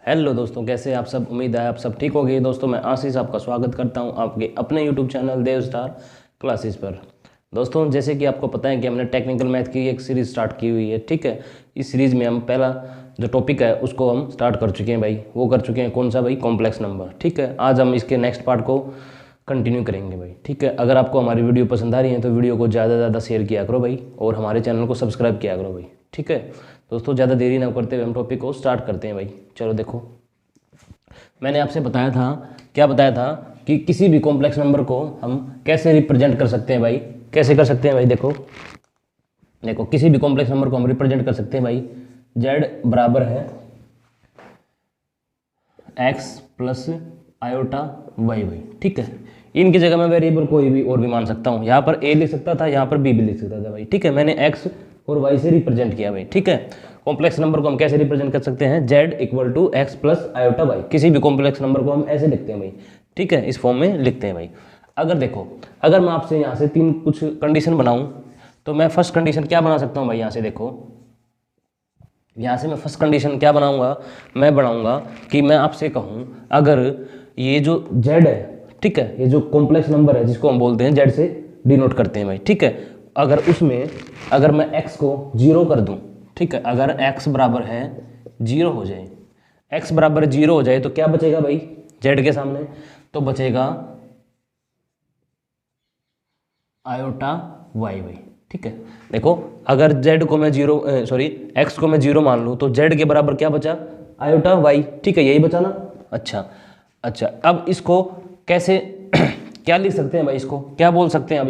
Hello दोस्तों, कैसे हैं आप सब। उम्मीद है आप सब ठीक हो गए। दोस्तों मैं आशीष आपका स्वागत करता हूं आपके अपने यूट्यूब चैनल देव स्टार क्लासेस पर। दोस्तों जैसे कि आपको पता है कि हमने टेक्निकल मैथ की एक सीरीज़ स्टार्ट की हुई है, ठीक है। इस सीरीज़ में हम पहला जो टॉपिक है उसको हम स्टार्ट कर चुके हैं भाई। वो कर चुके हैं कौन सा भाई, कॉम्प्लेक्स नंबर, ठीक है। आज हम इसके नेक्स्ट पार्ट को कंटिन्यू करेंगे भाई, ठीक है। अगर आपको हमारी वीडियो पसंद आ रही है तो वीडियो को ज़्यादा से ज़्यादा शेयर किया करो भाई, और हमारे चैनल को सब्सक्राइब किया करो भाई, ठीक है। दोस्तों ज़्यादा देरी ना करते हुए हम टॉपिक को स्टार्ट करते हैं भाई। चलो देखो, मैंने आपसे बताया था, क्या बताया था कि किसी भी कॉम्प्लेक्स नंबर को हम कैसे रिप्रेजेंट कर सकते हैं भाई। कैसे कर सकते हैं भाई, देखो देखो किसी भी कॉम्प्लेक्स नंबर को हम रिप्रेजेंट कर सकते हैं भाई। z बराबर है x प्लस आयोटा वाई भाई, ठीक है। इनकी जगह मैं वेरिएबल कोई भी और भी मान सकता हूँ। यहाँ पर a लिख सकता था, यहाँ पर b भी लिख सकता था भाई, ठीक है। मैंने x और y से रिप्रेजेंट किया भाई, ठीक है। कॉम्प्लेक्स नंबर को हम कैसे रिप्रेजेंट कर सकते हैं, z equal to x plus iota y. किसी भी कॉम्प्लेक्स नंबर को हम ऐसे लिखते हैं भाई, ठीक है, इस फॉर्म में लिखते हैं भाई। अगर देखो, अगर मैं आपसे यहाँ से तीन कुछ कंडीशन बनाऊँ तो मैं फर्स्ट कंडीशन क्या बना सकता हूँ भाई। यहाँ से देखो, यहाँ से मैं फर्स्ट कंडीशन क्या बनाऊंगा, मैं बनाऊंगा कि मैं आपसे कहूँ अगर ये जो z है, ठीक है, ये जो कॉम्प्लेक्स नंबर है जिसको हम बोलते हैं z से डिनोट करते हैं भाई, ठीक है। अगर उसमें अगर मैं x को 0 कर दूं, ठीक है, अगर x बराबर है 0 हो जाए, x बराबर 0 हो जाए तो क्या बचेगा भाई z के सामने, तो बचेगा आयोटा वाई भाई, ठीक है। देखो, अगर z को मैं x को मैं 0 मान लूँ तो z के बराबर क्या बचा, आयोटा वाई, ठीक है, यही बचा ना। अच्छा, अब इसको कैसे क्या लिख सकते हैं भाई, इसको क्या बोल सकते हैं। अब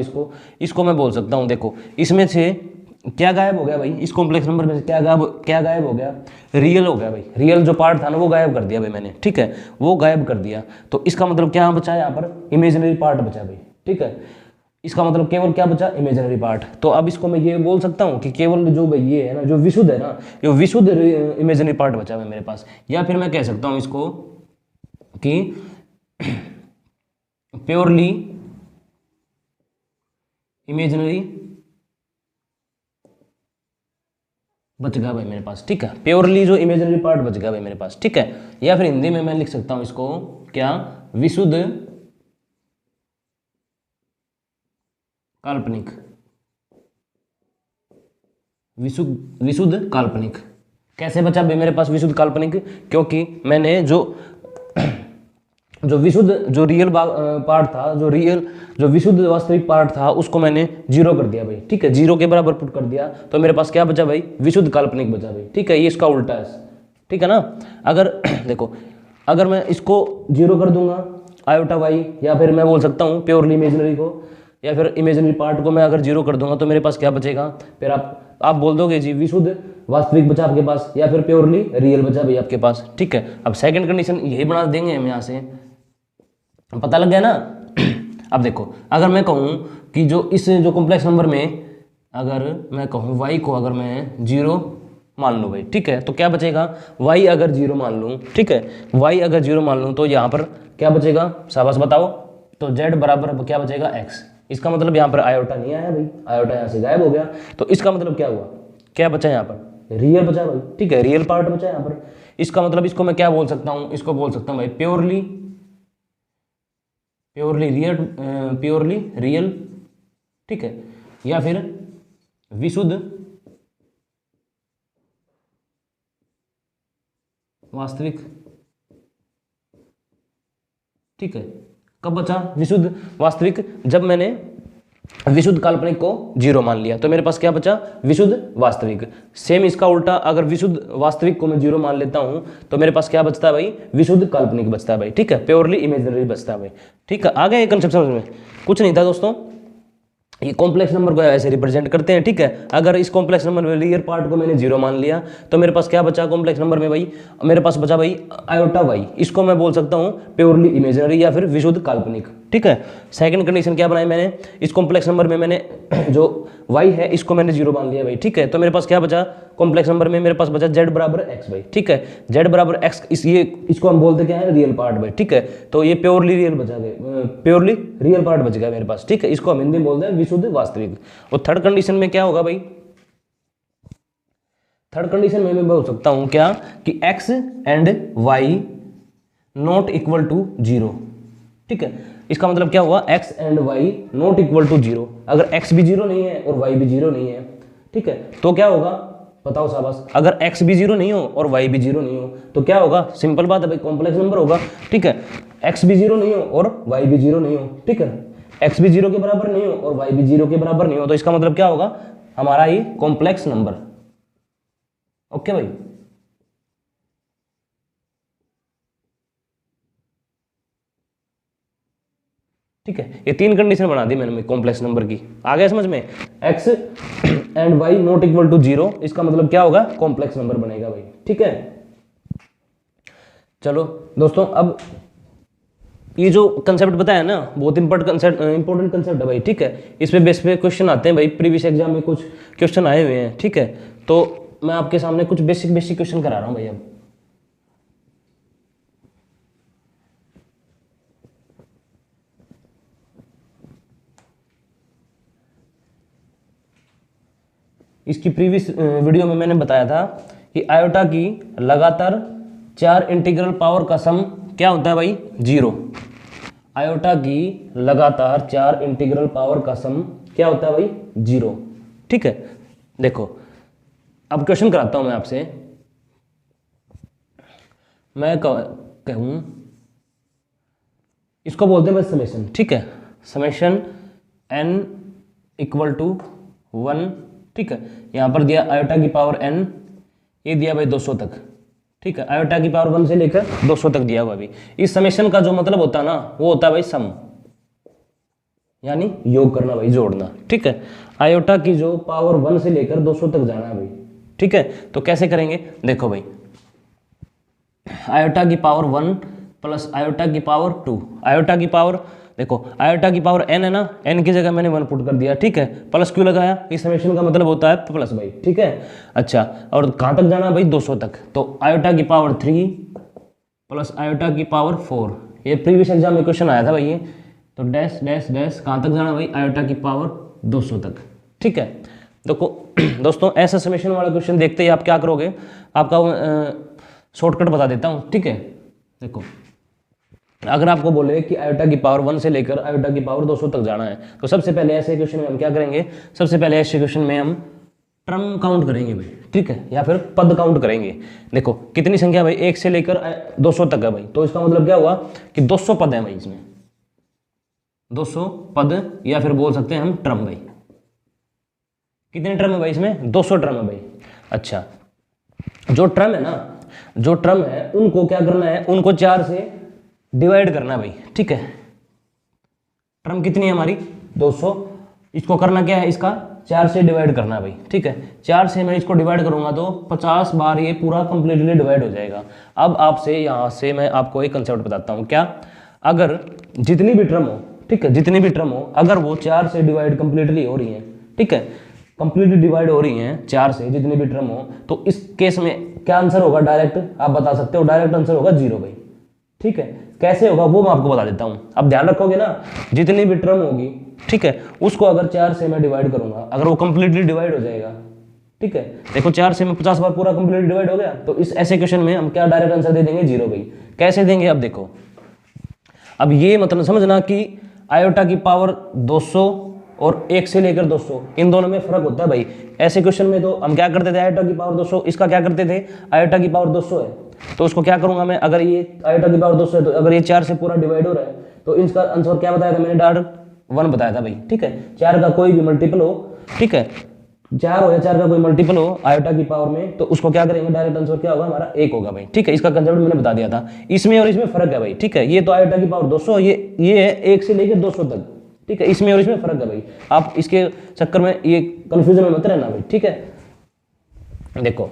इसको मैं बोल सकता हूँ, देखो इसमें से क्या गायब हो गया भाई, इस कॉम्प्लेक्स नंबर में से क्या गायब हो गया, रियल हो गया भाई। रियल जो पार्ट था ना वो गायब कर दिया भाई मैंने, ठीक है, वो गायब कर दिया। तो इसका मतलब क्या बचा, यहाँ पर इमेजिनरी पार्ट बचा भाई, ठीक है। इसका मतलब केवल क्या बचा, इमेजिनरी पार्ट। तो अब इसको मैं ये बोल सकता हूँ कि केवल जो भाई ये है ना, जो विशुद्ध है ना, ये विशुद्ध इमेजिनरी पार्ट बचा है मेरे पास। या फिर मैं कह सकता हूँ इसको कि प्योरली इमेजिनरी बच गया भाई मेरे पास, ठीक है। प्योरली जो इमेजिनरी पार्ट बच गया भाई मेरे पास, ठीक है। या फिर हिंदी में मैं लिख सकता हूं इसको क्या, विशुद्ध काल्पनिक, विशुद्ध काल्पनिक। कैसे बचा भाई मेरे पास विशुद्ध काल्पनिक, क्योंकि मैंने जो विशुद्ध जो रियल पार्ट था, जो विशुद्ध वास्तविक पार्ट था उसको मैंने 0 कर दिया भाई, ठीक है, 0 के बराबर पुट कर दिया। तो मेरे पास क्या बचा भाई, विशुद्ध काल्पनिक बचा भाई, ठीक है। ये इसका उल्टा है, ठीक है ना। अगर देखो, अगर मैं इसको 0 कर दूंगा आयोटा वाई, या फिर मैं बोल सकता हूँ प्योरली इमेजिनरी को, या फिर इमेजिनरी पार्ट को मैं अगर 0 कर दूंगा तो मेरे पास क्या बचेगा, फिर आप बोल दोगे जी विशुद्ध वास्तविक बचा आपके पास, या फिर प्योरली रियल बचा भाई आपके पास, ठीक है। अब सेकंड कंडीशन यही बना देंगे हम, यहाँ से पता लग गया ना। अब देखो, अगर मैं कहूँ कि जो कॉम्प्लेक्स नंबर में अगर मैं कहूँ y को अगर मैं 0 मान लूँ भाई, ठीक है, तो क्या बचेगा, y अगर 0 मान लूँ, ठीक है, y अगर 0 मान लूँ तो यहाँ पर क्या बचेगा, शाबाश बताओ। तो z बराबर क्या बचेगा, x। इसका मतलब यहाँ पर आयोटा नहीं आया भाई, आयोटा यहाँ से गायब हो गया। तो इसका मतलब क्या हुआ, क्या बचा यहाँ पर, रियल बचा भाई, ठीक है, रियल पार्ट बचा यहाँ पर। इसका मतलब इसको मैं क्या बोल सकता हूँ, इसको बोल सकता हूँ भाई प्योरली रियल, ठीक है, या फिर विशुद्ध वास्तविक, ठीक है। कब बचा विशुद्ध वास्तविक, जब मैंने विशुद्ध काल्पनिक को 0 मान लिया तो मेरे पास क्या बचा, विशुद्ध वास्तविक। सेम इसका उल्टा, अगर विशुद्ध वास्तविक को मैं 0 मान लेता हूं तो मेरे पास क्या बचता है भाई, विशुद्ध काल्पनिक बचता है भाई, ठीक है, प्योरली इमेजिनरी बचता है भाई, ठीक है। आ गया ये कंसेप्ट समझ में, कुछ नहीं था दोस्तों। ये कॉम्प्लेक्स नंबर को ऐसे रिप्रेजेंट करते हैं, ठीक है। अगर इस कॉम्प्लेक्स नंबर में रियल पार्ट को मैंने 0 मान लिया तो मेरे पास क्या बचा कॉम्प्लेक्स नंबर में भाई, मेरे पास बचा भाई आयोटा वाई। इसको मैं बोल सकता हूँ प्योरली इमेजिनरी या फिर विशुद्ध काल्पनिक, ठीक है। सेकंड कंडीशन क्या बनाई मैंने, इस कॉम्प्लेक्स नंबर में मैंने जो y है इसको मैंने 0 मान लिया भाई, ठीक है। तो मेरे पास क्या बचा कॉम्प्लेक्स नंबर में, मेरे पास बचा z बराबर x भाई, ठीक है, z बराबर x। इसको हम बोलते क्या है, रियल पार्ट भाई, ठीक है। तो ये प्योरली रियल बचा गया, प्योरली रियल पार्ट बच गया मेरे पास, ठीक है। इसको हम हिंदी में बोलते हैं विशुद्ध वास्तविक। और थर्ड कंडीशन में क्या होगा भाई, थर्ड कंडीशन में मैं बोल सकता हूं क्या कि x and y not equal to 0। ठीक है, इसका मतलब क्या हुआ, x and y not equal to 0। अगर x भी 0 नहीं है और y भी 0 नहीं है, ठीक है, तो क्या होगा बताओ शाबाश, अगर x भी 0 नहीं हो और y भी 0 नहीं हो तो क्या होगा, सिंपल बात है भाई, कॉम्प्लेक्स नंबर होगा। ठीक है, x भी 0 नहीं हो और y भी 0 नहीं हो, ठीक है, x भी 0 के बराबर नहीं हो और y भी 0 के बराबर नहीं हो, तो इसका मतलब क्या होगा, हमारा ये कॉम्प्लेक्स नंबर। ओके भाई, ठीक है, ये तीन कंडीशन बना दी मैंने कॉम्प्लेक्स नंबर की। आ गया समझ में, x and y not equal to 0, इसका मतलब क्या होगा, कॉम्प्लेक्स नंबर बनेगा भाई। ठीक है, चलो दोस्तों, अब ये जो कंसेप्ट बताया ना बहुत इंपॉर्टेंट कंसेप्ट है भाई। ठीक है, इस पे बेस पे क्वेश्चन आते हैं भाई, प्रीवियस एग्जाम में कुछ क्वेश्चन आए हुए हैं। ठीक है, तो मैं आपके सामने कुछ बेसिक क्वेश्चन करा रहा हूं भाई। अब इसकी प्रीवियस वीडियो में मैंने बताया था कि आयोटा की लगातार 4 इंटीग्रल पावर का सम क्या होता है भाई, 0। आयोटा की लगातार 4 इंटीग्रल पावर का सम क्या होता है भाई, 0। ठीक है, देखो अब क्वेश्चन कराता हूं मैं आपसे। मैं कहूं, इसको बोलते हैं भाई समेशन। ठीक है, समेशन n इक्वल टू 1। ठीक है, यहां पर दिया आयोटा की पावर n, ये दिया भाई 200 तक। ठीक है, आयोटा की पावर 1 से लेकर 200 तक दिया हुआ। अभी इस समेशन का जो मतलब होता है ना, वो होता है भाई सम, यानी योग करना भाई, जोड़ना। ठीक है, आयोटा की जो पावर 1 से लेकर 200 तक जाना है भाई। ठीक है, तो कैसे करेंगे, देखो भाई, आयोटा की पावर 1 प्लस आयोटा की पावर 2, आयोटा की पावर, देखो आयोटा की पावर n है ना, n की जगह मैंने 1 पुट कर दिया। ठीक है, प्लस क्यों लगाया, इस समेशन का मतलब होता है प्लस भाई। ठीक है, अच्छा, और कहां तक जाना भाई, 200 तक। तो आयोटा की पावर 3 प्लस आयोटा की पावर 4, ये प्रीवियस एग्जाम में क्वेश्चन आया था भाई ये। तो डैश डैश डैश कहां तक जाना भाई, आयोटा की पावर 200 तक। ठीक है, देखो दोस्तों, ऐसा समेशन वाला क्वेश्चन देखते ही आप क्या करोगे, आपका शॉर्टकट बता देता हूं। ठीक है, देखो अगर आपको बोले कि आयोटा की पावर 1 से लेकर आयोटा की पावर 200 तक जाना है, तो सबसे पहले ऐसे क्वेश्चन में हम क्या करेंगे, सबसे पहले ऐसे क्वेश्चन में हम टर्म काउंट करेंगे भाई। ठीक है, या फिर पद काउंट करेंगे। देखो कितनी संख्या भाई, 1 से लेकर 200 तक है भाई, तो इसका मतलब क्या हुआ कि 200 पद है भाई, इसमें 200 पद, या फिर बोल सकते हैं हम टर्म भाई। कितने टर्म है भाई इसमें, 200 टर्म है भाई। अच्छा, जो टर्म है ना, जो टर्म है उनको क्या करना है, उनको 4 से डिवाइड करना है भाई। ठीक है, टर्म कितनी है हमारी, 200, इसको करना क्या है, इसका 4 से डिवाइड करना है भाई। ठीक है, 4 से मैं इसको डिवाइड करूंगा तो 50 बार ये पूरा कंप्लीटली डिवाइड हो जाएगा। अब आपसे यहां से मैं आपको एक कंसेप्ट बताता हूं, क्या, अगर जितनी भी टर्म हो, ठीक है, जितनी भी टर्म हो, अगर वो 4 से डिवाइड कंप्लीटली हो रही है, ठीक है, कंप्लीटली डिवाइड हो रही हैं 4 से जितनी भी टर्म हो, तो इस केस में क्या आंसर होगा, डायरेक्ट आप बता सकते हो, डायरेक्ट आंसर होगा 0 भाई। ठीक है, कैसे होगा वो मैं आपको बता देता हूं। अब ध्यान रखोगे ना, जितनी भी टर्म होगी, ठीक है, उसको अगर 4 से मैं डिवाइड करूंगा, अगर वो कंप्लीटली डिवाइड हो जाएगा, ठीक है, देखो 4 से मैं 50 बार पूरा कंप्लीटली डिवाइड हो गया, तो इस ऐसे क्वेश्चन में हम क्या डायरेक्ट आंसर दे देंगे, 0 भाई। कैसे देंगे, अब देखो, अब ये मतलब समझना कि आयोटा की पावर 200 और 1 से लेकर 200, इन दोनों में फर्क होता है भाई। ऐसे क्वेश्चन में तो हम क्या करते थे, आयोटा की पावर 200, इसका क्या करते थे, आयोटा की पावर 200 है, तो उसको क्या करूंगा मैं, अगर ये आयोटा की पावर 200 है, तो अगर ये 4 से पूरा डिवाइड हो रहा है, तो इसका आंसर क्या बताया था मैंने, डायरेक्ट 1 बताया था भाई। ठीक है, 4 का कोई भी मल्टीपल हो, ठीक है, 4 हो या 4 का कोई मल्टीपल हो आयोटा की पावर में, तो उसको क्या करेंगे, डायरेक्ट आंसर क्या होगा हमारा, 1 होगा भाई। ठीक है, इसका कंसेप्ट मैंने बता दिया था। इसमें और इसमें फर्क है भाई। ठीक है, ये तो आयोटा की पावर 200, ये है 1 से लेकर 200 तक। ठीक है, इसमें और इसमें फर्क है भाई, आप इसके चक्कर में ये कंफ्यूजन में मत रहना भाई। ठीक है, देखो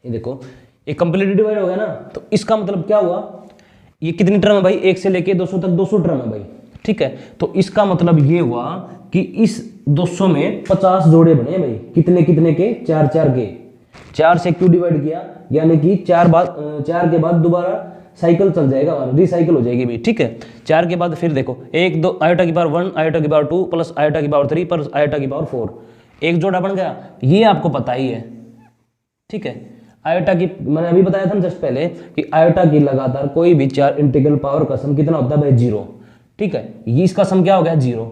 ये देखो, ये कंप्लीटली डिवाइड हो गया ना, तो इसका मतलब क्या हुआ, ये कितनी टर्म है भाई, 1 से लेके 200 तक 200 टर्म है भाई। ठीक है, तो इसका मतलब ये हुआ कि इस 200 में 50 जोड़े बने भाई, कितने कितने के, 4 4 के। 4 से क्यों डिवाइड किया, यानी कि 4 के बाद दोबारा साइकिल चल जाएगा, रिसाइकिल हो जाएगी भाई। ठीक है, 4 के बाद फिर देखो 1 2 आयोटा की पावर 1 आयोटा की पावर 2 प्लस आयोटा की पावर 3 प्लस आयोटा की पावर 4, एक जोड़ा बन गया, ये आपको पता ही है, ठीक है। आयोटा की मैंने अभी बताया था ना जस्ट पहले कि आयोटा की लगातार कोई भी चार इंटीग्रल पावर का सम कितना होता है भाई, 0, ठीक है। ये इसका सम क्या हो गया, 0,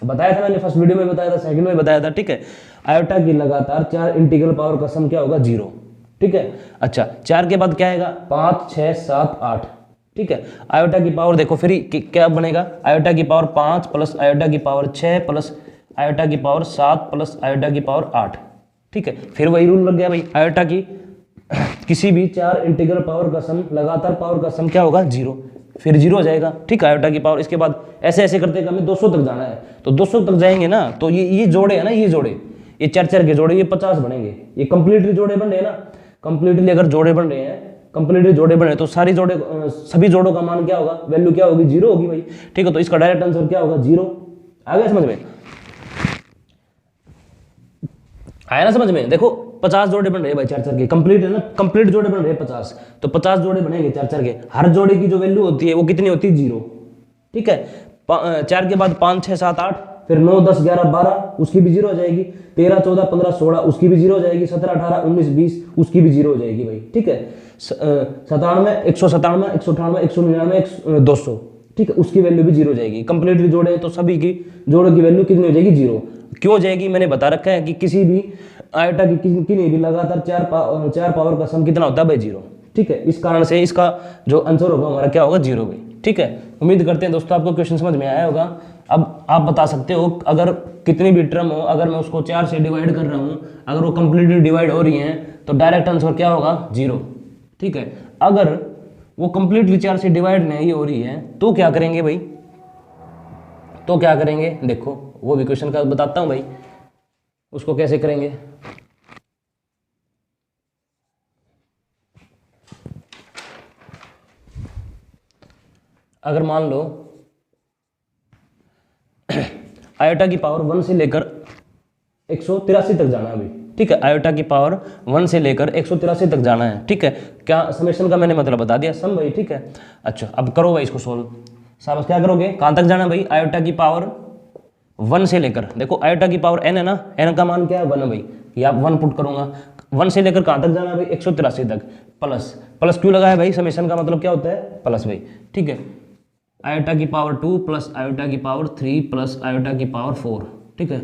बताया था मैंने फर्स्ट वीडियो में बताया था, सेकंड में बताया था, ठीक है। आयोटा की लगातार चार इंटीग्रल पावर का सम क्या होगा, 0, ठीक है। अच्छा, 4 के बाद क्या आएगा, 5 6 7 8, ठीक है। आयोटा की पावर देखो फिर क्या बनेगा, आयोटा की पावर 5 प्लस आयोटा की पावर 6 प्लस आयोटा की पावर 7 प्लस आयोटा की पावर 8, ठीक है। फिर वही रूल लग गया भाई, आयोटा की किसी भी चार इंटीग्रल पावर का सम, लगातार पावर का सम क्या होगा, 0, फिर 0 हो जाएगा, ठीक है। आयोटा की पावर इसके बाद ऐसे ऐसे करते हमें 200 तक जाना है, तो 200 तक जाएंगे ना, तो ये जोड़े है ना, ये जोड़े, ये चार चार के जोड़े, ये 50 बनेंगे, ये कंप्लीटली जोड़े बन रहे हैं ना, कंप्लीटली अगर जोड़े बन रहे हैं, कंप्लीटली जोड़े बने तो सारी जोड़े सभी जोड़ों का मान क्या होगा, वैल्यू क्या होगी, 0 होगी भाई, ठीक है। तो इसका डायरेक्ट आंसर क्या होगा, 0। आ गया समझ में, आया ना समझ में। देखो 50 जोड़े बन रहे हैं भाई चार चार के, कंप्लीट है ना, कंप्लीट जोड़े बन रहे हैं 50, तो 50 जोड़े बनेंगे चार चार के, हर जोड़े की जो वैल्यू होती है वो कितनी होती है, 0, ठीक है। 4 के बाद 5 6 7 8, फिर 9 10 11 12 उसकी भी 0 हो जाएगी, 13 14 15 16 उसकी भी 0 हो जाएगी, 17 18 19 20 उसकी भी 0 हो जाएगी भाई, ठीक है। 97 197 198 199 200, ठीक है, उसकी वैल्यू भी 0 हो जाएगी। कंप्लीटली जोड़े तो सभी की जोड़ों की वैल्यू कितनी हो जाएगी, 0। क्यों हो जाएगी, मैंने बता रखा है कि किसी भी आयोटा की किन्हीं भी लगातार चार पावर का सम कितना होता है भाई, 0, ठीक है। इस कारण से इसका जो आंसर होगा हमारा क्या होगा, 0 भाई, ठीक है। उम्मीद करते हैं दोस्तों आपको क्वेश्चन समझ में आया होगा। अब आप बता सकते हो अगर कितनी भी टर्म हो, अगर मैं उसको 4 से डिवाइड कर रहा हूँ, अगर वो कंप्लीटली डिवाइड हो रही हैं तो डायरेक्ट आंसर क्या होगा, 0, ठीक है। अगर वो कंप्लीटली 4 से डिवाइड नहीं हो रही है तो क्या करेंगे भाई, तो क्या करेंगे, देखो वो भी क्वेश्चन का बताता हूँ भाई, उसको कैसे करेंगे। अगर मान लो आयोटा की पावर 1 से लेकर 183 तक जाना है अभी, ठीक है। आयोटा की पावर 1 से लेकर 183 तक जाना है, ठीक है। क्या समेशन का मैंने मतलब बता दिया, सम भाई, ठीक है। अच्छा अब करो भाई इसको सोल्व, साहब क्या करोगे, कहाँ तक जाना है भाई, आयोटा की पावर 1 से लेकर, देखो आयोटा की पावर n है ना, n का मान क्या है, 1 भाई, ये आप 1 पुट करूंगा, 1 से लेकर कहाँ तक जाना है भाई, 183 तक, प्लस प्लस क्यों लगा है भाई, समेशन का मतलब क्या होता है, प्लस भाई, ठीक है। आयोटा की पावर 2 प्लस आयोटा की पावर 3 प्लस आयोटा की पावर 4, ठीक है।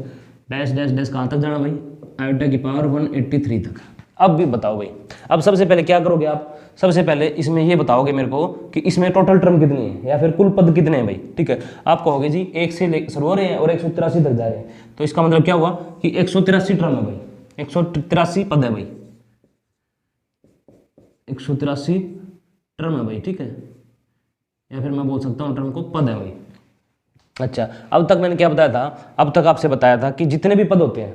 डैश डैश डैश कहाँ तक जाना भाई, आयोटा की पावर 183 तक। अब भी बताओ भाई, अब सबसे पहले क्या करोगे आप, सबसे पहले इसमें ये बताओगे मेरे को कि इसमें टोटल टर्म कितनी है या फिर कुल पद कितने हैं भाई, ठीक है। आप कहोगे जी 1 से शुरू हो रहे हैं और 183 तक जा रहे हैं, तो इसका मतलब क्या हुआ कि 183 टर्म है भाई, 183 पद है भाई, 183 टर्म है भाई, ठीक है। या फिर मैं बोल सकता हूँ टर्म को पद है भाई। अच्छा अब तक मैंने क्या बताया था, अब तक आपसे बताया था कि जितने भी पद होते हैं,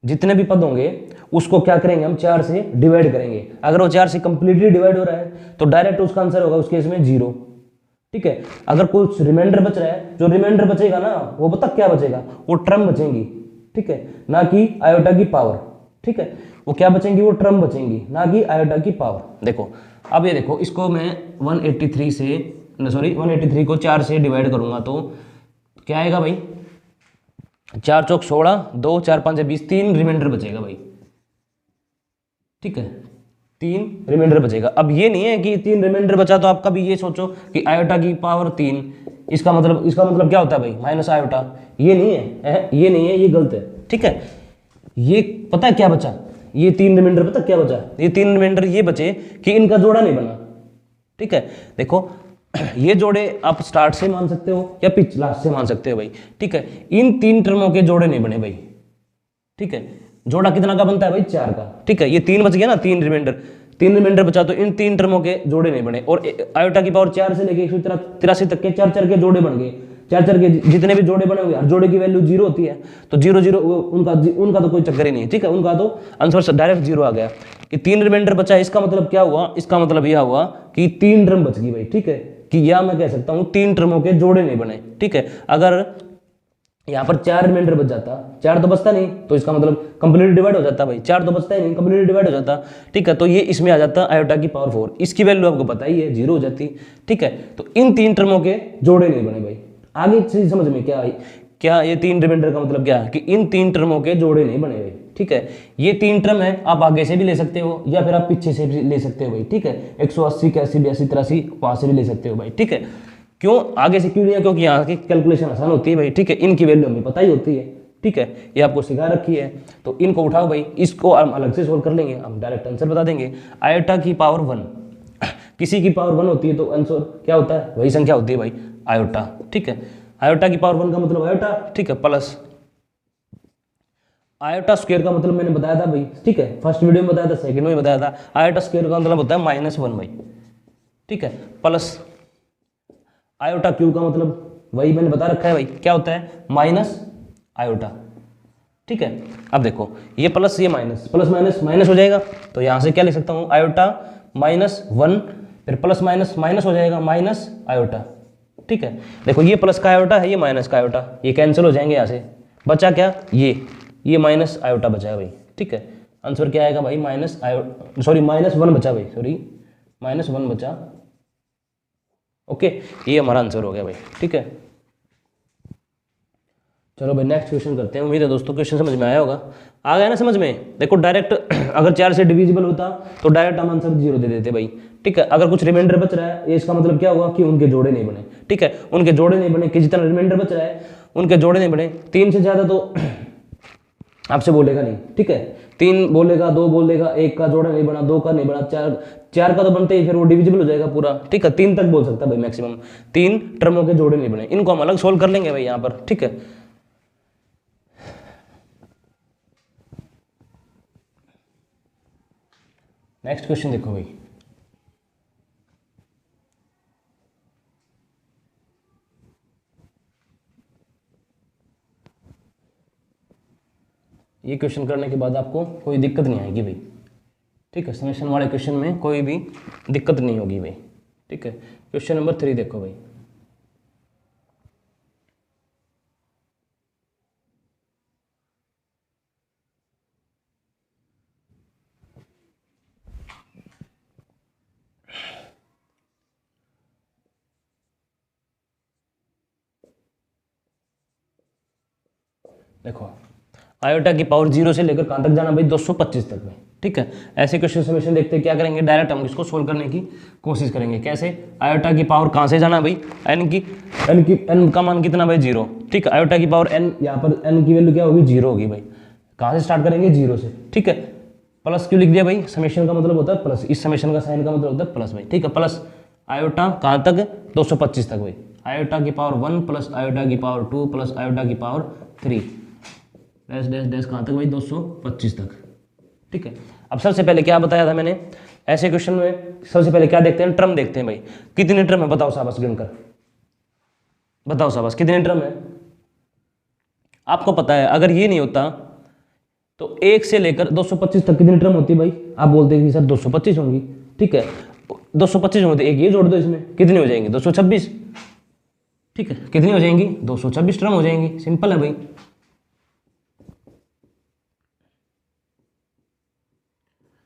जितने भी पद होंगे उसको क्या करेंगे हम, 4 से डिवाइड करेंगे। अगर वो 4 से कंप्लीटली डिवाइड हो रहा है तो डायरेक्ट उसका आंसर होगा उस केस में 0, ठीक है। अगर कुछ रिमाइंडर बच रहा है, जो रिमाइंडर बचेगा ना वो बता क्या बचेगा, वो टर्म बचेंगी, ठीक है, ना कि आयोटा की पावर, ठीक है। वो क्या बचेंगी, वो टर्म बचेंगी, ना कि आयोटा की पावर। देखो अब ये देखो, इसको मैं 183 को 4 से डिवाइड करूंगा तो क्या आएगा भाई, 4 चौक 16, 2 4 5 20, 3 रिमाइंडर बचेगा भाई, ठीक है, 3 रिमाइंडर बचेगा। अब ये नहीं है कि 3 रिमाइंडर बचा तो आप कभी ये सोचो कि आयोटा की पावर 3, इसका मतलब क्या होता है भाई, माइनस आयोटा, ये नहीं है, ये नहीं है, ये गलत है, ठीक है। ये पता है क्या बचा, ये 3 रिमाइंडर पता क्या बचा, ये 3 रिमाइंडर ये बचे कि इनका जोड़ा नहीं बना, ठीक है। देखो ये जोड़े आप स्टार्ट से मान सकते हो या पिच लास्ट से मान सकते हो भाई, ठीक है। इन 3 टर्मों के जोड़े नहीं बने भाई, ठीक है। जोड़ा कितना का बनता है भाई, 4 का, ठीक है। ये 3 बच गया ना, 3 रिमाइंडर बचा, तो इन 3 टर्मों के जोड़े नहीं बने। और आयोटा की पावर 4 से लेके 183 तक के 4 के जोड़े बन गए, 4 के जितने भी जोड़े बने हुए, हर जोड़े की वैल्यू 0 होती है, तो 0 0 उनका तो कोई चक्कर ही नहीं है, ठीक है। उनका तो आंसर डायरेक्ट 0 आ गया कि 3 रिमाइंडर बचा। इसका मतलब क्या हुआ, इसका मतलब यह हुआ कि 3 टर्म बच गई भाई, ठीक है। कि या मैं कह सकता हूं 3 टर्मों के जोड़े नहीं बने, ठीक है। अगर यहाँ पर 4 रिमाइंडर बच जाता, 4 तो बचता नहीं, तो इसका मतलब कंप्लीट डिवाइड हो जाता भाई, 4 तो बचता ही नहीं, कंप्लीट डिवाइड हो जाता, ठीक है। तो ये इसमें आ जाता आयोटा की पावर 4, इसकी वैल्यू आपको पता ही है, 0 हो जाती, ठीक है। तो इन 3 टर्मों के जोड़े नहीं बने भाई। आगे चीज समझ में क्या आई क्या ये 3 रिमाइंडर का मतलब क्या है कि इन 3 टर्मों के जोड़े नहीं बने हुए, ठीक है। ये 3 टर्म है, आप आगे से भी ले सकते हो या फिर आप पीछे से भी ले सकते हो भाई, ठीक है। 180, 81, 82, 83 वहां से भी ले सकते हो भाई, ठीक है। क्यों आगे से क्यों लिया, क्योंकि यहाँ की कैलकुलेशन आसान होती है भाई, ठीक है। इनकी वैल्यू हमें पता ही होती है, ठीक है, ये आपको सिखा रखी है। तो इनको उठाओ भाई, इसको हम अलग से सोल्व कर लेंगे, हम डायरेक्ट आंसर बता देंगे। आयोटा की पावर 1, किसी की पावर 1 होती है तो आंसर क्या होता है, वही संख्या होती है भाई, आयोटा, ठीक है। आयोटा की पावर 1 का मतलब आयोटा, ठीक है, प्लस आयोटा स्क्वायर का मतलब मैंने बताया था भाई, ठीक है, फर्स्ट वीडियो में बताया था, सेकंड में बताया था। आयोटा स्क्वायर का मतलब होता है -1 भाई, ठीक है, प्लस आयोटा क्यूब का मतलब वही मैंने बता रखा है भाई, क्या होता है, माइनस आयोटा, ठीक है। अब देखो ये प्लस ये माइनस, प्लस माइनस माइनस हो जाएगा, तो यहां से क्या लिख सकता हूं, आयोटा -1, फिर प्लस माइनस माइनस हो जाएगा, माइनस आयोटा, ठीक है। देखो ये प्लस का आयोटा है, ये माइनस का आयोटा, ये कैंसिल हो जाएंगे, यहां से बचा क्या, ये माइनस आयोटा बचा है भाई, ठीक है। आंसर क्या आएगा भाई, -1 बचा भाई, सॉरी -1 बचा, ओके। ये हमारा आंसर हो गया भाई, ठीक है। चलो भाई नेक्स्ट क्वेश्चन करते हैं। उम्मीद है दोस्तों क्वेश्चन समझ में आया होगा, आ गया ना समझ में। देखो डायरेक्ट अगर 4 से डिविजिबल होता तो डायरेक्ट हम आंसर 0 दे देते भाई, ठीक है। अगर कुछ रिमाइंडर बच रहा है, ये इसका मतलब क्या हुआ कि उनके जोड़े नहीं बने, ठीक है। उनके जोड़े नहीं बने कि जितना रिमाइंडर बच रहा है उनके जोड़े नहीं बने, 3 से ज्यादा तो आपसे बोलेगा नहीं, ठीक है। 3 बोलेगा, 2 बोलेगा, 1 का जोड़ा नहीं बना, 2 का नहीं बना, 4 का तो बनते ही फिर वो डिविजिबल हो जाएगा पूरा, ठीक है। 3 तक बोल सकता है भाई मैक्सिमम, 3 टर्मों के जोड़े नहीं बने, इनको हम अलग सोल्व कर लेंगे भाई यहाँ पर, ठीक है। नेक्स्ट क्वेश्चन देखो भाई, ये क्वेश्चन करने के बाद आपको कोई दिक्कत नहीं आएगी भाई, ठीक है। समेशन वाले क्वेश्चन में कोई भी दिक्कत नहीं होगी भाई, ठीक है। क्वेश्चन नंबर 3 देखो भाई, देखो आयोटा की पावर 0 से लेकर कहां तक जाना भाई, 225 तक में, ठीक है। ऐसे क्वेश्चन समेशन देखते हैं, क्या करेंगे, डायरेक्ट हम इसको सोल्व करने की कोशिश करेंगे। कैसे, आयोटा की पावर कहां से जाना भाई, n का मान कितना भाई, 0, ठीक है। आयोटा की पावर n, यहाँ पर n की वैल्यू क्या होगी, 0 होगी भाई। कहां से स्टार्ट करेंगे, 0 से, ठीक है। प्लस क्यों लिख दिया भाई, समेशन का मतलब होता है प्लस, इस समेशन का साइन का मतलब होता है प्लस भाई, ठीक है। प्लस आयोटा कहां तक, 225 तक भाई। आयोटा की पावर 1 प्लस आयोटा की पावर 2 प्लस आयोटा की पावर 3 डैश डैश डैश कहाँ तक भाई, 225 तक, ठीक है। अब सबसे पहले क्या बताया था मैंने, ऐसे क्वेश्चन में सबसे पहले क्या देखते हैं, टर्म देखते हैं भाई। कितने टर्म है बताओ शाबाश, गिनकर बताओ शाबाश, कितने टर्म है। आपको पता है अगर ये नहीं होता तो 1 से लेकर 225 तक कितनी टर्म होती है भाई, आप बोलते हैं कि सर 225 होंगी, ठीक है। 225 होती, एक ये जोड़ दो, इसमें कितनी हो जाएंगी, 226, ठीक है। कितनी हो जाएंगी, 226 टर्म हो जाएंगी, सिंपल है भाई।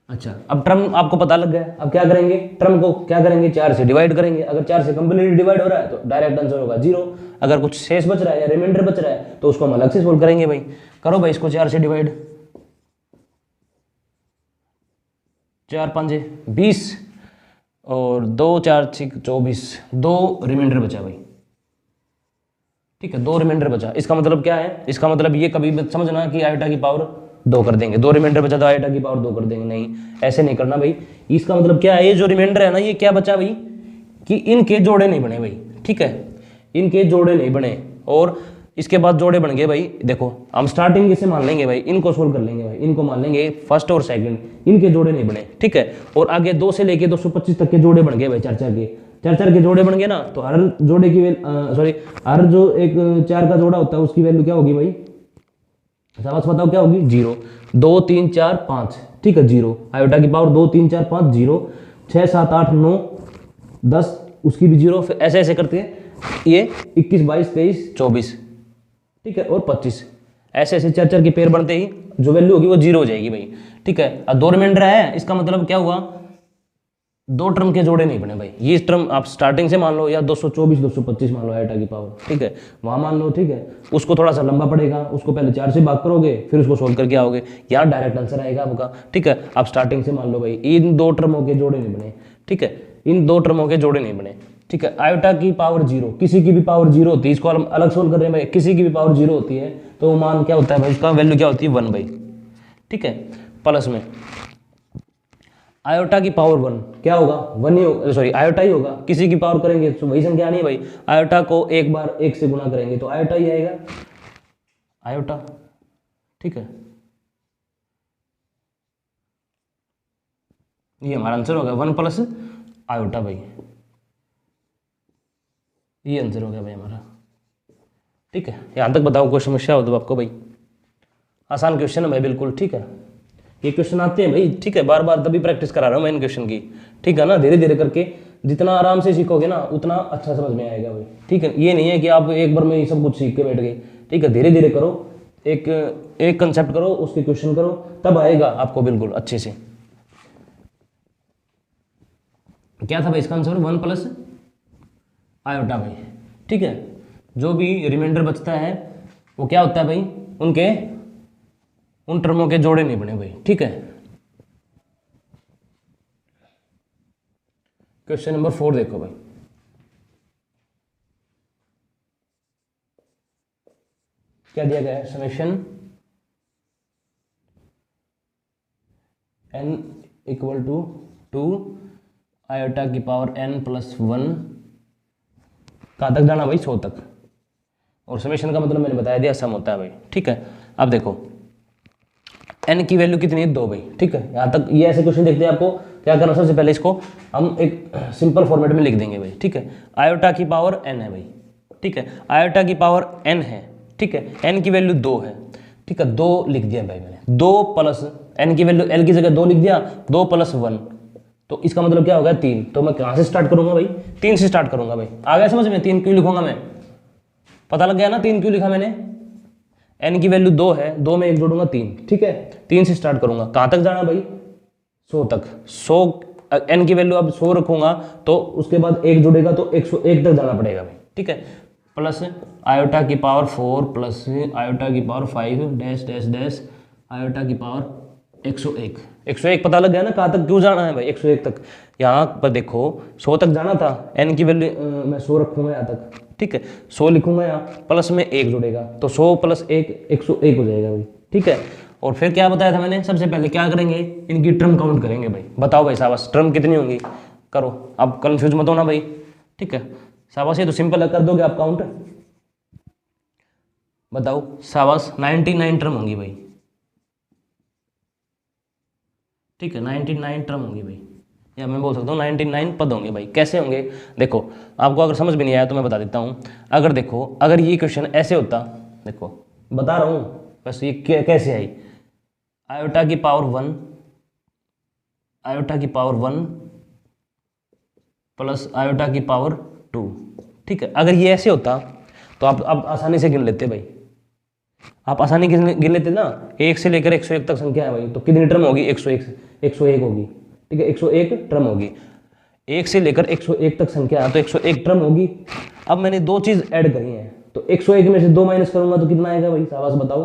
अच्छा, अब टर्म आपको पता लग गया, अब क्या करेंगे, टर्म को क्या करेंगे, 4 से डिवाइड करेंगे। अगर 4 से कंप्लीटली डिवाइड हो रहा है तो डायरेक्ट आंसर होगा 0। अगर कुछ शेष बच रहा है या रिमाइंडर बच रहा है तो उसको हम अलग से सोल्व करेंगे भाई। करो भाई इसको 4 से डिवाइड, 4 5 20 और 2 4 6 24, 2 रिमाइंडर बचा भाई, ठीक है। 2 रिमाइंडर बचा, इसका मतलब क्या है, इसका मतलब ये कभी मत समझना कि आयोटा की पावर 2 कर देंगे, 2 रिमाइंडर बचा तो आयोटा की पावर 2 कर देंगे, नहीं ऐसे नहीं करना भाई। इसका मतलब क्या है, ये जो रिमाइंडर है ना, ये क्या बचा भाई, कि इनके जोड़े नहीं बने भाई, ठीक है। इनके जोड़े नहीं बने और इसके बाद जोड़े बन गए भाई। देखो हम स्टार्टिंग से मान लेंगे भाई, इनको सोल्व कर लेंगे भाई, इनको मान लेंगे फर्स्ट और सेकंड, इनके जोड़े नहीं बने, ठीक है। और आगे 2 से लेके 225 तक के जोड़े बन गए भाई, 4 के जोड़े बन गए ना, तो हर जोड़े की हर जो एक 4 का जोड़ा होता है उसकी वैल्यू क्या होगी भाई, शाबाश बताओ क्या होगी, 0 2 3 4 5, ठीक है, 0। आयोटा की पावर 2 3 4 5 0, 6 7 8 9 10 उसकी भी 0, फिर ऐसे ऐसे करते हैं ये 21 22 23 24, ठीक है, और 25, ऐसे ऐसे 4 के पेयर बनते ही जो वैल्यू होगी वो 0 हो जाएगी भाई, ठीक है। अब 2 रिमाइंडर है, इसका मतलब क्या हुआ, दो टर्म के जोड़े नहीं बने भाई। ये टर्म आप स्टार्टिंग से मान लो या 224 225 मान लो आयोटा की पावर, ठीक है, वहां मान लो, ठीक है। उसको थोड़ा सा लंबा पड़ेगा, उसको पहले 4 से भाग करोगे, फिर उसको सोल्व करके आओगे, यहाँ डायरेक्ट आंसर आएगा आपका, ठीक है। आप स्टार्टिंग से मान लो भाई, इन दो टर्मों के जोड़े नहीं बने, ठीक है, इन दो टर्मों के जोड़े नहीं बने, ठीक है। आयोटा की पावर 0, किसी की भी पावर 0 होती है, इसको हम अलग सोल्व कर रहे हैं भाई, किसी की भी पावर 0 होती है तो वो मान क्या होता है भाई, उसका वैल्यू क्या होती है 1 भाई, ठीक है। प्लस में आयोटा की पावर 1 क्या होगा, 1 ही होगा, सॉरी आयोटा ही होगा, किसी की पावर करेंगे तो वही संख्या नहीं है भाई, आयोटा को एक बार 1 से गुना करेंगे तो आयोटा ही आएगा, आयोटा, ठीक है। ये हमारा आंसर हो गया 1 प्लस आयोटा भाई, ये आंसर हो गया भाई हमारा, ठीक है। यहाँ तक बताओ कोई समस्या हो तो आपको भाई, आसान क्वेश्चन है भाई बिल्कुल, ठीक है। ये क्वेश्चन आते हैं भाई, ठीक है, बार बार तभी प्रैक्टिस करा रहा हूँ मैं इन क्वेश्चन की, ठीक है ना। धीरे धीरे करके जितना आराम से सीखोगे ना उतना अच्छा समझ में आएगा भाई, ठीक है। ये नहीं है कि आप एक बार में ये सब कुछ सीख के बैठ गए, ठीक है। धीरे धीरे करो, एक कंसेप्ट करो, उसके क्वेश्चन करो, तब आएगा आपको बिल्कुल अच्छे से। क्या था भाई इसका आंसर, 1 प्लस आयोटा भाई, ठीक है। जो भी रिमाइंडर बचता है वो क्या होता है भाई, उन टर्मों के जोड़े नहीं बने भाई, ठीक है। क्वेश्चन नंबर 4 देखो भाई, क्या दिया गया है, summation n equal to 2 iota की पावर n प्लस 1, कहाँ तक जाना भाई, 100 तक। और समेशन का मतलब मैंने बताया दिया, सम होता है भाई, ठीक है। अब देखो n की वैल्यू कितनी है, 2 भाई, ठीक है। यहाँ तक ये ऐसे क्वेश्चन देखते हैं, आपको क्या करना, सबसे पहले इसको हम एक सिंपल फॉर्मेट में लिख देंगे भाई, ठीक है। आयोटा की पावर n है भाई, ठीक है, आयोटा की पावर n है, ठीक है, n की वैल्यू 2 है, ठीक है, 2 लिख दिया भाई मैंने, 2 प्लस n की वैल्यू l की जगह 2 लिख दिया, 2 प्लस 1, तो इसका मतलब क्या होगा 3। तो मैं कहाँ से स्टार्ट करूंगा भाई, 3 से स्टार्ट करूंगा भाई, आ गया समझ में, 3 क्यों लिखूंगा मैं, पता लग गया ना 3 क्यों लिखा मैंने। n की वैल्यू 2 है, 2 में 1 जोड़ूंगा 3, ठीक है, 3 से स्टार्ट करूंगा, कहाँ तक जाना भाई, 100 तक। 100 n की वैल्यू अब 100 रखूंगा तो उसके बाद 1 जुड़ेगा तो 101 तक जाना पड़ेगा भाई, ठीक है। प्लस आयोटा की पावर 4 प्लस आयोटा की power 5 dash dash dash iota की पावर 101। 101 पता लग गया ना कहाँ तक क्यों जाना है भाई, 101 तक। यहाँ पर देखो 100 तक जाना था, n की वैल्यू मैं 100 रखूंगा यहाँ तक, ठीक है, 100 लिखूंगा यहाँ, प्लस में 1 जुड़ेगा तो 100 प्लस 1 101 हो जाएगा भाई, ठीक है। और फिर क्या बताया था मैंने, सबसे पहले क्या करेंगे, इनकी टर्म काउंट करेंगे भाई। बताओ भाई शाबाश, टर्म कितनी होंगी, करो, अब कंफ्यूज मत होना भाई, ठीक है। शाबाश, ये तो सिंपल है, कर दोगे आप काउंट, बताओ शाबाश, 99 टर्म होंगी भाई, ठीक है, 99 टर्म होंगी भाई, या मैं बोल सकता हूँ 99 पद होंगे भाई। कैसे होंगे, देखो आपको अगर समझ में नहीं आया तो मैं बता देता हूँ। अगर देखो, अगर ये क्वेश्चन ऐसे होता, देखो बता रहा हूँ बस, ये कैसे आई, आयोटा की पावर 1, आयोटा की पावर 1 प्लस आयोटा की पावर 2, ठीक है। अगर ये ऐसे होता तो आप आसानी से गिन लेते भाई, आप आसानी गिन लेते ना, 1 से लेकर 101 तक संख्या है भाई, तो कितनी टर्म होगी, 101 होगी, ठीक है, 101 टर्म होगी। 1 से लेकर 101 तक संख्या है तो 101 टर्म होगी। अब मैंने 2 चीज ऐड करी है, तो 101 में से 2 माइनस करूंगा तो कितना आएगा भाई, शाबाश बताओ,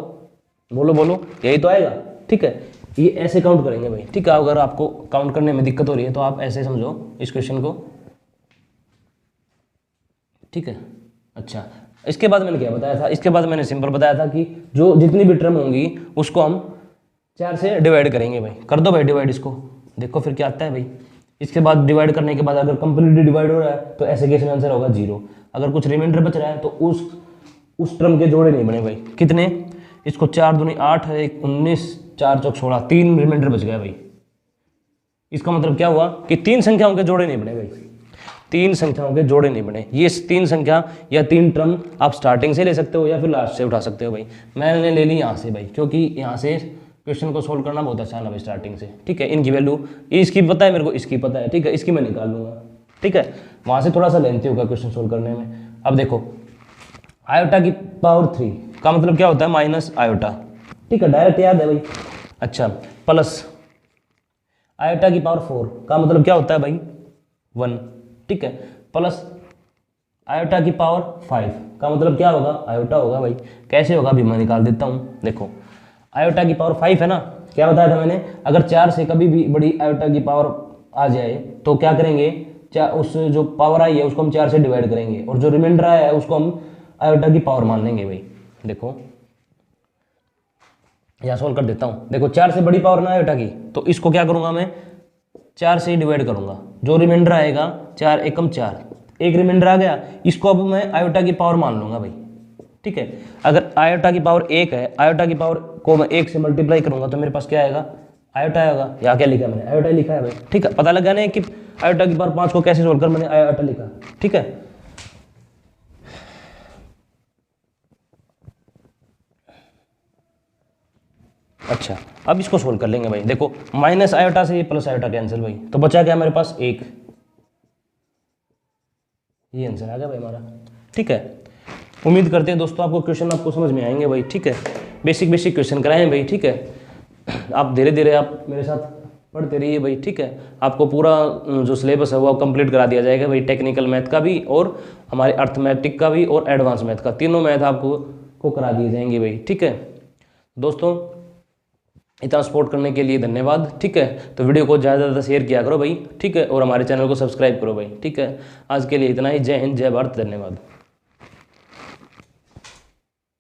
बोलो बोलो, यही तो आएगा, ठीक है। ये ऐसे काउंट करेंगे भाई, ठीक है। अगर आपको काउंट करने में दिक्कत हो रही है तो आप ऐसे समझो इस क्वेश्चन को, ठीक है। अच्छा, इसके बाद मैंने क्या बताया था, इसके बाद मैंने सिंपल बताया था कि जो जितनी भी टर्म होंगी उसको हम 4 से डिवाइड करेंगे भाई। कर दो भाई डिवाइड इसको, देखो फिर क्या आता है भाई। इसके बाद डिवाइड करने के बाद अगर कंप्लीटली डिवाइड हो रहा है तो ऐसे केस में आंसर होगा 0। अगर कुछ रिमाइंडर बच रहा है तो उस टर्म के जोड़े नहीं बने भाई। कितने, इसको 4 दूनी 8 है, 19 4 चौक 16, 3 रिमाइंडर बच गया भाई। इसका मतलब क्या हुआ कि 3 संख्याओं के जोड़े नहीं बने भाई, 3 संख्याओं के जोड़े नहीं बने। ये 3 संख्या या 3 टर्म आप स्टार्टिंग से ले सकते हो या फिर लास्ट से उठा सकते हो भाई। मैंने ले ली यहाँ से भाई, क्योंकि यहाँ से क्वेश्चन को सोल्व करना बहुत आसान है भाई स्टार्टिंग से, ठीक है। इनकी वैल्यू इसकी पता है मेरे को, इसकी पता है, ठीक है, इसकी मैं निकाल लूंगा, ठीक है। वहाँ से थोड़ा सा लेंथी होगा क्वेश्चन सोल्व करने में। अब देखो आयोटा की पावर 3 का मतलब क्या होता है, माइनस आयोटा, ठीक है, डायरेक्ट याद है भाई। अच्छा, प्लस आयोटा की पावर 4 का मतलब क्या होता है भाई, 1, ठीक है, प्लस आयोटा की पावर 5 का मतलब क्या होगा, आयोटा होगा भाई। कैसे होगा अभी मैं निकाल देता हूँ। देखो आयोटा की पावर 5 है ना, क्या बताया था मैंने, अगर 4 से कभी भी बड़ी आयोटा की पावर आ जाए तो क्या करेंगे, उस जो पावर आई है उसको हम 4 से डिवाइड करेंगे और जो रिमाइंडर आया है उसको हम आयोटा की पावर मान लेंगे भाई। देखो यहाँ सोल्व कर देता हूँ। देखो 4 से बड़ी पावर ना आयोटा की, तो इसको क्या करूँगा मैं, 4 से डिवाइड करूँगा, जो रिमाइंडर आएगा 4 एकम 4, एक रिमाइंडर आ गया, इसको अब मैं आयोटा की पावर मान लूँगा भाई। ठीक है, अगर आयोटा की पावर 1 है, आयोटा की पावर को मैं 1 से मल्टीप्लाई करूँगा तो मेरे पास क्या आएगा, आयोटा आएगा। यहाँ क्या लिखा है मैंने, आयोटा लिखा है भाई। ठीक है, पता लगा ना कि आयोटा की पावर 5 को कैसे सोल्व कर, मैंने आयोटा लिखा। ठीक है, अच्छा अब इसको सोल्व कर लेंगे भाई। देखो माइनस आयोटा से ये प्लस आयोटा कैंसिल भाई, तो बचा क्या मेरे पास 1, ये आंसर आ गया भाई हमारा। ठीक है, उम्मीद करते हैं दोस्तों आपको क्वेश्चन आपको समझ में आएंगे भाई। ठीक है, बेसिक बेसिक क्वेश्चन कराएं भाई। ठीक है, आप धीरे धीरे आप मेरे साथ पढ़ते रहिए भाई। ठीक है, आपको पूरा जो सिलेबस है वो कंप्लीट करा दिया जाएगा भाई, टेक्निकल मैथ का भी और हमारे अर्थमेटिक का भी और एडवांस मैथ का, तीनों मैथ आपको को करा दिए जाएंगे भाई। ठीक है दोस्तों, इतना सपोर्ट करने के लिए धन्यवाद। ठीक है, तो वीडियो को ज़्यादा से ज़्यादा शेयर किया करो भाई। ठीक है, और हमारे चैनल को सब्सक्राइब करो भाई। ठीक है, आज के लिए इतना ही। जय हिंद, जय भारत, धन्यवाद।